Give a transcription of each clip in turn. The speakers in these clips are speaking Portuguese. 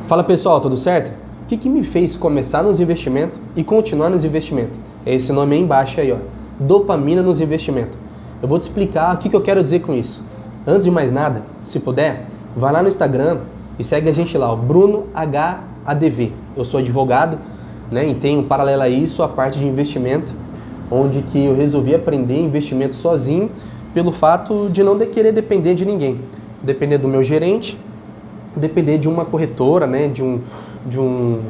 Fala pessoal, tudo certo? O que me fez começar nos investimentos e continuar nos investimentos? É esse nome aí embaixo aí, ó. Dopamina nos investimentos. Eu vou te explicar o que eu quero dizer com isso. Antes de mais nada, se puder, vai lá no Instagram e segue a gente lá, o Bruno HADV. Eu sou advogado, né, e tenho paralelo a isso a parte de investimento, onde que eu resolvi aprender investimento sozinho pelo fato de não querer depender de ninguém. Depender do meu gerente, depender de uma corretora, né,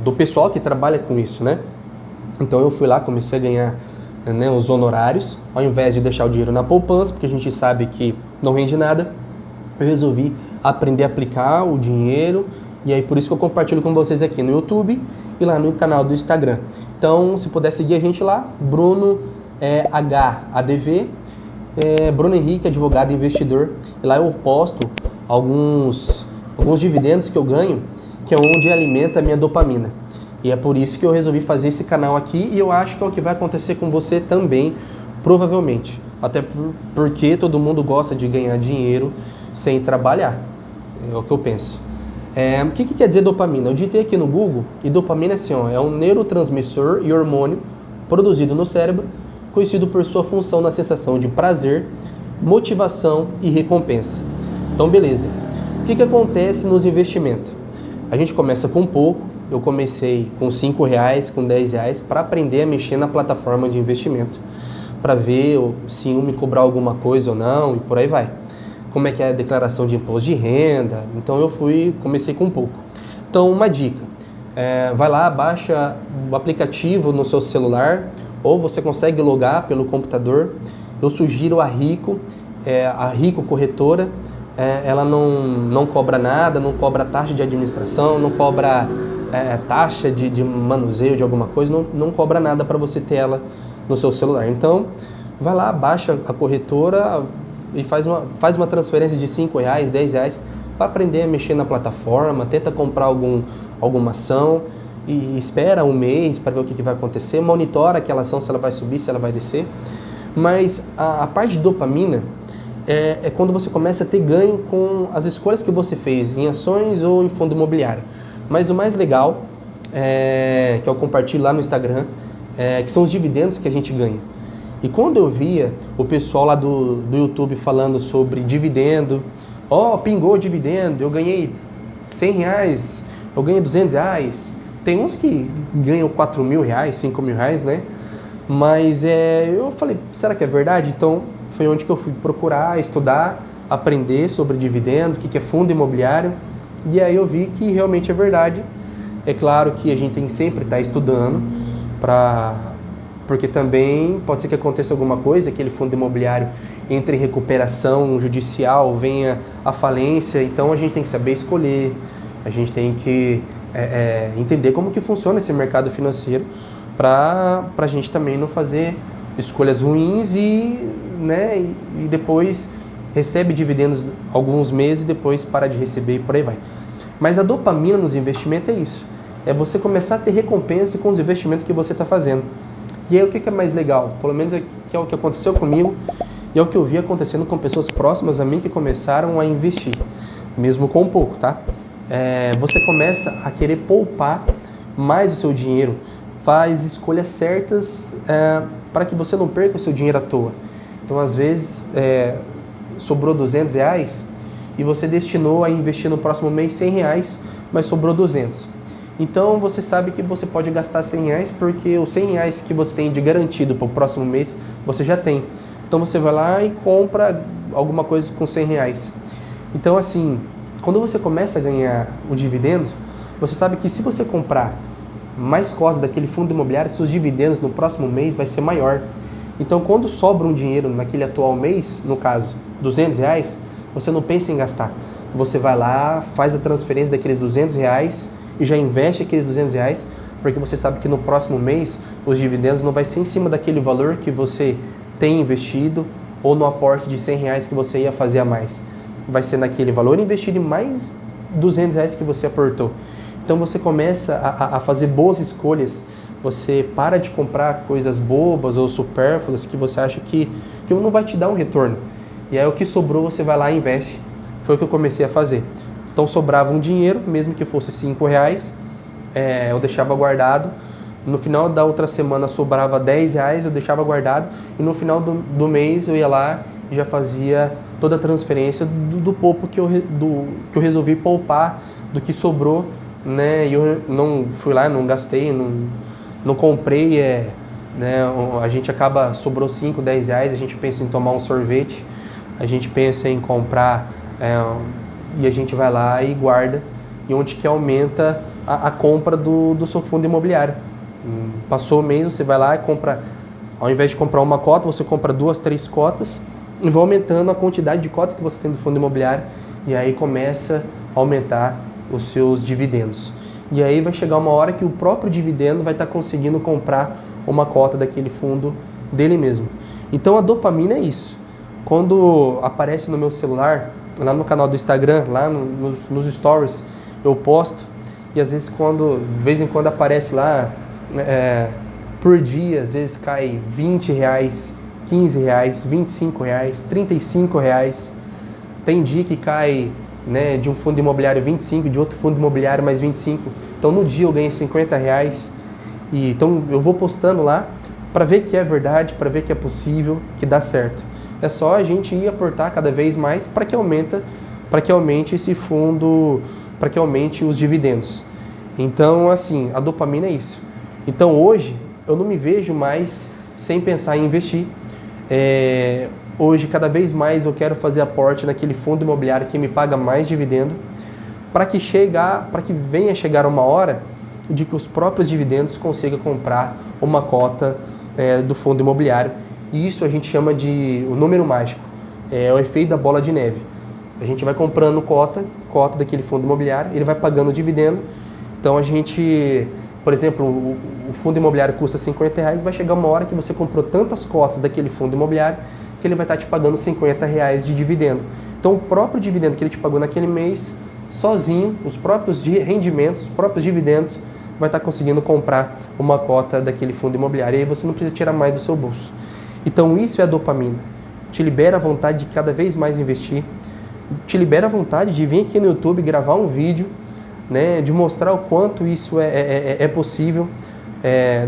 do pessoal que trabalha com isso, né? Então eu fui lá, comecei a ganhar, né, os honorários, ao invés de deixar o dinheiro na poupança, porque a gente sabe que não rende nada, eu resolvi aprender a aplicar o dinheiro, e aí por isso que eu compartilho com vocês aqui no YouTube e lá no canal do Instagram. Então, se puder seguir a gente lá, Bruno HADV, Bruno Henrique, advogado e investidor, e lá eu posto alguns dividendos que eu ganho, que é onde alimenta a minha dopamina. E é por isso que eu resolvi fazer esse canal aqui, e eu acho que é o que vai acontecer com você também, provavelmente. Até porque todo mundo gosta de ganhar dinheiro sem trabalhar, é o que eu penso. O que quer dizer dopamina? Eu digitei aqui no Google, e dopamina é assim, ó, é um neurotransmissor e hormônio produzido no cérebro, conhecido por sua função na sensação de prazer, motivação e recompensa. Então, beleza. O que acontece nos investimentos? A gente começa com pouco, eu comecei com R$5, com R$10, para aprender a mexer na plataforma de investimento, para ver se me cobrar alguma coisa ou não, e por aí vai. Como é que é a declaração de imposto de renda, então comecei com pouco. Então, uma dica, vai lá, baixa o aplicativo no seu celular, ou você consegue logar pelo computador. Eu sugiro a Rico Corretora. Ela não cobra nada, não cobra taxa de administração, não cobra taxa de manuseio de alguma coisa, não cobra nada para você ter ela no seu celular. Então, vai lá, baixa a corretora e faz uma transferência de R$5, R$10 para aprender a mexer na plataforma, tenta comprar alguma ação e espera um mês para ver o que vai acontecer, monitora aquela ação, se ela vai subir, se ela vai descer. Mas a parte de dopamina é quando você começa a ter ganho com as escolhas que você fez em ações ou em fundo imobiliário. Mas o mais legal, que eu compartilho lá no Instagram, que são os dividendos que a gente ganha. E quando eu via o pessoal lá do YouTube falando sobre dividendo, pingou dividendo, eu ganhei R$100, eu ganhei R$200, tem uns que ganham R$4.000, R$5.000, né? Mas eu falei, será que é verdade? Então, foi onde que eu fui procurar, estudar, aprender sobre dividendo, o que é fundo imobiliário, e aí eu vi que realmente é verdade. É claro que a gente tem que sempre estar estudando, porque também pode ser que aconteça alguma coisa, aquele fundo imobiliário entre em recuperação judicial, venha a falência, então a gente tem que saber escolher, a gente tem que entender como que funciona esse mercado financeiro, para a gente também não fazer escolhas ruins e depois recebe dividendos alguns meses e depois para de receber e por aí vai. Mas a dopamina nos investimentos é isso. É você começar a ter recompensa com os investimentos que você está fazendo. E aí o que é mais legal? Pelo menos é o que aconteceu comigo e é o que eu vi acontecendo com pessoas próximas a mim que começaram a investir, mesmo com pouco, tá? Você começa a querer poupar mais o seu dinheiro, faz escolhas certas para que você não perca o seu dinheiro à toa. Então, às vezes, sobrou R$200 e você destinou a investir no próximo mês R$100, mas sobrou 200. Então, você sabe que você pode gastar R$100 porque os R$100 que você tem de garantido para o próximo mês, você já tem. Então, você vai lá e compra alguma coisa com R$100. Então, assim, quando você começa a ganhar o dividendo, você sabe que se você comprar mais cotas daquele fundo imobiliário, seus dividendos no próximo mês vai ser maior. Então, quando sobra um dinheiro naquele atual mês, no caso, R$200, você não pensa em gastar. Você vai lá, faz a transferência daqueles R$200 e já investe aqueles R$200, porque você sabe que no próximo mês os dividendos não vai ser em cima daquele valor que você tem investido ou no aporte de R$100 que você ia fazer a mais. Vai ser naquele valor investido e mais R$200 que você aportou. Então você começa a fazer boas escolhas, você para de comprar coisas bobas ou supérfluas que você acha que não vai te dar um retorno. E aí o que sobrou você vai lá e investe. Foi o que eu comecei a fazer. Então sobrava um dinheiro, mesmo que fosse R$ 5, eu deixava guardado. No final da outra semana sobrava R$ 10, eu deixava guardado. E no final do mês eu ia lá e já fazia toda a transferência do pouco que eu resolvi poupar, do que sobrou, né? E eu não fui lá, não gastei, não comprei, né? A gente acaba, sobrou R$ 10, a gente pensa em tomar um sorvete, a gente pensa em comprar, e a gente vai lá e guarda, e onde que aumenta a compra do seu fundo imobiliário. Passou o mês, você vai lá e compra, ao invés de comprar uma cota, você compra 2, 3 cotas, e vai aumentando a quantidade de cotas que você tem do fundo imobiliário, e aí começa a aumentar os seus dividendos. E aí vai chegar uma hora que o próprio dividendo vai estar conseguindo comprar uma cota daquele fundo dele mesmo. Então a dopamina é isso. Quando aparece no meu celular, lá no canal do Instagram, lá nos stories, eu posto, e às vezes de vez em quando aparece lá, por dia, às vezes cai R$20, R$15, R$25, R$35. Tem dia que cai, né, de um fundo imobiliário 25, de outro fundo imobiliário mais 25. Então no dia eu ganhei R$50. E então eu vou postando lá para ver que é verdade, para ver que é possível, que dá certo. É só a gente ir aportar cada vez mais para que aumente esse fundo, para que aumente os dividendos. Então, assim, a dopamina é isso. Então hoje eu não me vejo mais sem pensar em investir. Hoje, cada vez mais eu quero fazer aporte naquele fundo imobiliário que me paga mais dividendo, para que venha chegar uma hora de que os próprios dividendos consigam comprar uma cota do fundo imobiliário. E isso a gente chama de o número mágico, é o efeito da bola de neve. A gente vai comprando cota daquele fundo imobiliário, ele vai pagando dividendo. Então a gente, por exemplo, o fundo imobiliário custa R$50, vai chegar uma hora que você comprou tantas cotas daquele fundo imobiliário que ele vai estar te pagando R$50 de dividendo. Então o próprio dividendo que ele te pagou naquele mês, sozinho, os próprios rendimentos, os próprios dividendos, vai estar conseguindo comprar uma cota daquele fundo imobiliário. E aí você não precisa tirar mais do seu bolso. Então isso é a dopamina. Te libera a vontade de cada vez mais investir. Te libera a vontade de vir aqui no YouTube gravar um vídeo, né, de mostrar o quanto isso é possível,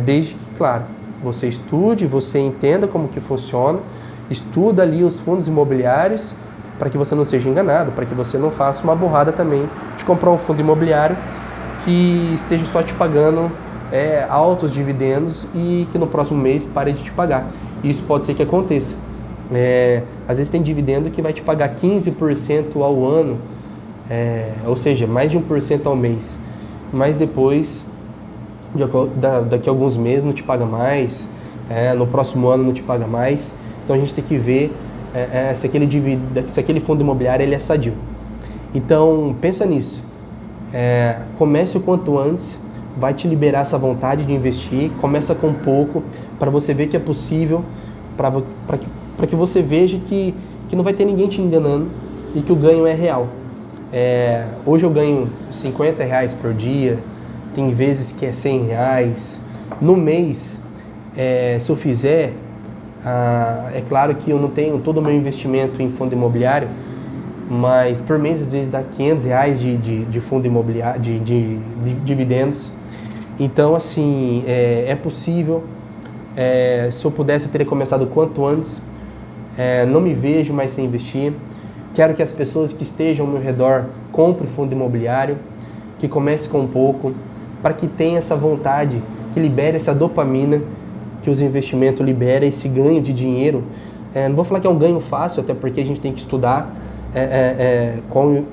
desde que, claro, você estude, você entenda como que funciona, estuda ali os fundos imobiliários, para que você não seja enganado, para que você não faça uma burrada também de comprar um fundo imobiliário que esteja só te pagando altos dividendos e que no próximo mês pare de te pagar. Isso pode ser que aconteça. Às vezes tem dividendo que vai te pagar 15% ao ano, ou seja, mais de 1% ao mês. Mas depois, daqui a alguns meses, não te paga mais, no próximo ano não te paga mais. Então a gente tem que ver se aquele fundo imobiliário ele é sadio. Então pensa nisso. Comece o quanto antes, vai te liberar essa vontade de investir. Começa com pouco, para você ver que é possível, para que você veja que não vai ter ninguém te enganando e que o ganho é real. Hoje eu ganho R$50 por dia, tem vezes que é R$100. No mês, se eu fizer, é claro que eu não tenho todo o meu investimento em fundo imobiliário, mas por mês às vezes dá R$500 de fundo imobiliário, de dividendos. Então assim, é possível. Se eu pudesse, eu teria começado o quanto antes. Não me vejo mais sem investir. Quero que as pessoas que estejam ao meu redor comprem fundo imobiliário, que comece com um pouco, para que tenha essa vontade, que libere essa dopamina, que os investimentos liberem esse ganho de dinheiro. Não vou falar que é um ganho fácil, até porque a gente tem que estudar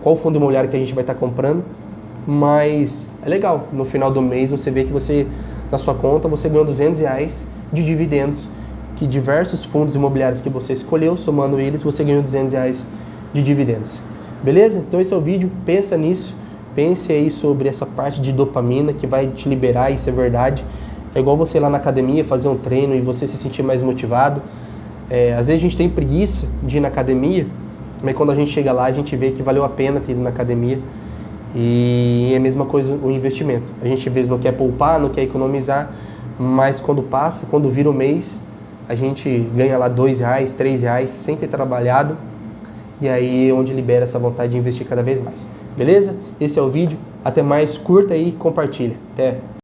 qual fundo imobiliário que a gente vai estar comprando, mas é legal. No final do mês você vê que na sua conta você ganhou R$200 de dividendos, que diversos fundos imobiliários que você escolheu, somando eles, você ganhou R$200 de dividendos. Beleza? Então esse é o vídeo, pensa nisso, pense aí sobre essa parte de dopamina que vai te liberar, isso é verdade. É igual você ir lá na academia fazer um treino e você se sentir mais motivado. Às vezes a gente tem preguiça de ir na academia, mas quando a gente chega lá a gente vê que valeu a pena ter ido na academia. E é a mesma coisa o investimento. A gente às vezes não quer poupar, não quer economizar, mas quando vira o mês, a gente ganha lá R$2, R$3 sem ter trabalhado, e aí é onde libera essa vontade de investir cada vez mais. Beleza? Esse é o vídeo. Até mais, curta aí e compartilha. Até!